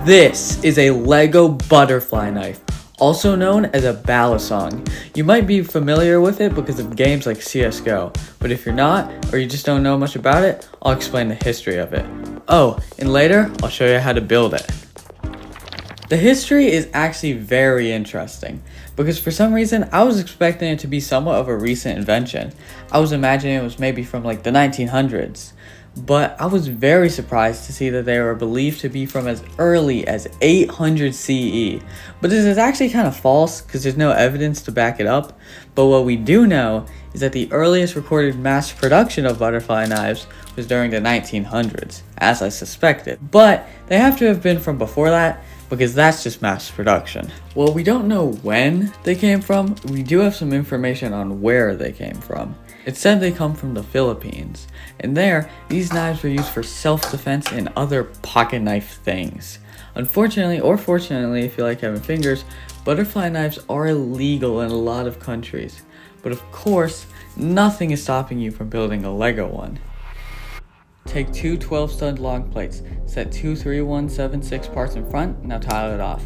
This is a Lego butterfly knife, also known as a balisong. You might be familiar with it because of games like CSGO, but if you're not, or you just don't know much about it, I'll explain the history of it. Oh, and later, I'll show you how to build it. The history is actually very interesting, because for some reason, I was expecting it to be somewhat of a recent invention. I was imagining it was maybe from like the 1900s. But I was very surprised to see that they were believed to be from as early as 800 CE. But this is actually kind of false because there's no evidence to back it up. But what we do know is that the earliest recorded mass production of butterfly knives was during the 1900s, as I suspected. But they have to have been from before that, because that's just mass production. Well, we don't know when they came from. We do have some information on where they came from. It said they come from the Philippines, and there, these knives were used for self-defense and other pocket knife things. Unfortunately, or fortunately if you like having fingers, butterfly knives are illegal in a lot of countries. But of course, nothing is stopping you from building a Lego one. Take two 12-stud long plates, set two 3-1-7-6 parts in front, now tile it off.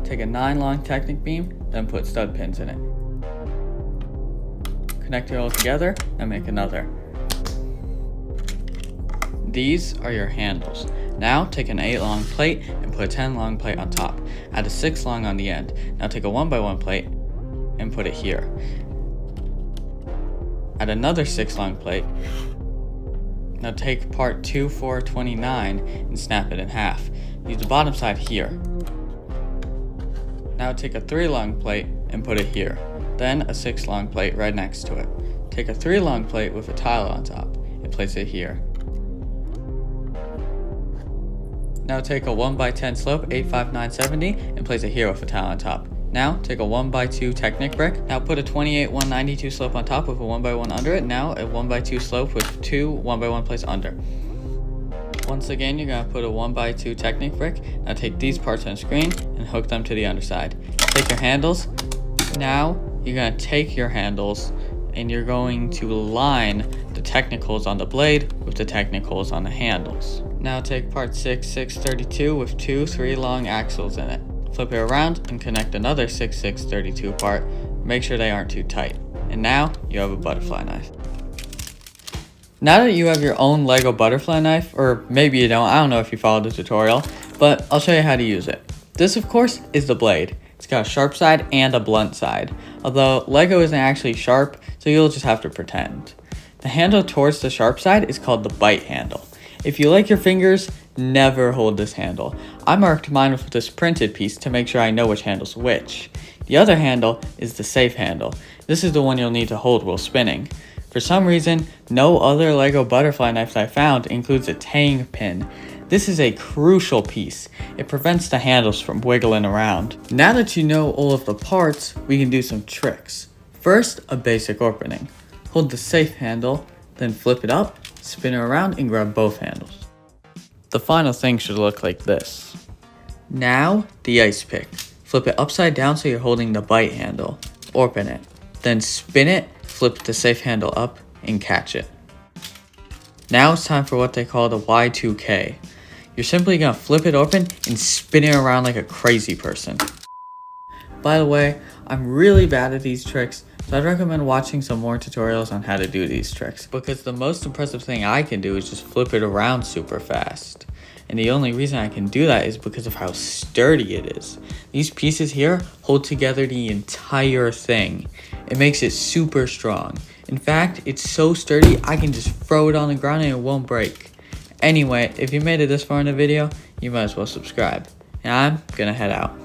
Take a 9 long Technic beam, then put stud pins in it. Connect it all together and make another. These are your handles. Now take an 8 long plate and put a 10 long plate on top. Add a 6 long on the end. Now take a 1x1 plate and put it here. Add another 6 long plate. Now take part 2, 4, 29 and snap it in half. Use the bottom side here. Now take a 3 long plate and put it here. Then a 6 long plate right next to it. Take a 3 long plate with a tile on top and place it here. Now take a 1x10 slope 85970 and place it here with a tile on top. Now take a 1x2 Technic brick. Now put a 28-192 slope on top with a 1x1 under it. Now a 1x2 slope with two 1x1 plates under. Once again, you're going to put a 1x2 Technic brick. Now take these parts on the screen and hook them to the underside. Take your handles. Now you're going to take your handles and you're going to line the technicals on the blade with the technicals on the handles. Now take part 6-6-32 with two 3 long axles in it. Flip it around and connect another 6-6-32 part. Make sure they aren't too tight. And now you have a butterfly knife. Now that you have your own Lego butterfly knife, or maybe you don't, I don't know if you followed the tutorial, but I'll show you how to use it. This of course is the blade. It's got a sharp side and a blunt side, although Lego isn't actually sharp, so you'll just have to pretend. The handle towards the sharp side is called the bite handle. If you like your fingers, never hold this handle. I marked mine with this printed piece to make sure I know which handle's which. The other handle is the safe handle. This is the one you'll need to hold while spinning. For some reason, no other Lego butterfly knife that I found includes a tang pin. This is a crucial piece. It prevents the handles from wiggling around. Now that you know all of the parts, we can do some tricks. First, a basic opening. Hold the safe handle, then flip it up, spin it around, and grab both handles. The final thing should look like this. Now, the ice pick. Flip it upside down so you're holding the bite handle. Open it. Then spin it, flip the safe handle up, and catch it. Now it's time for what they call the Y2K. You're simply going to flip it open and spin it around like a crazy person. By the way, I'm really bad at these tricks, so I'd recommend watching some more tutorials on how to do these tricks, because the most impressive thing I can do is just flip it around super fast. And the only reason I can do that is because of how sturdy it is. These pieces here hold together the entire thing. It makes it super strong. In fact, it's so sturdy I can just throw it on the ground and it won't break. Anyway, if you made it this far in the video, you might as well subscribe. And I'm gonna head out.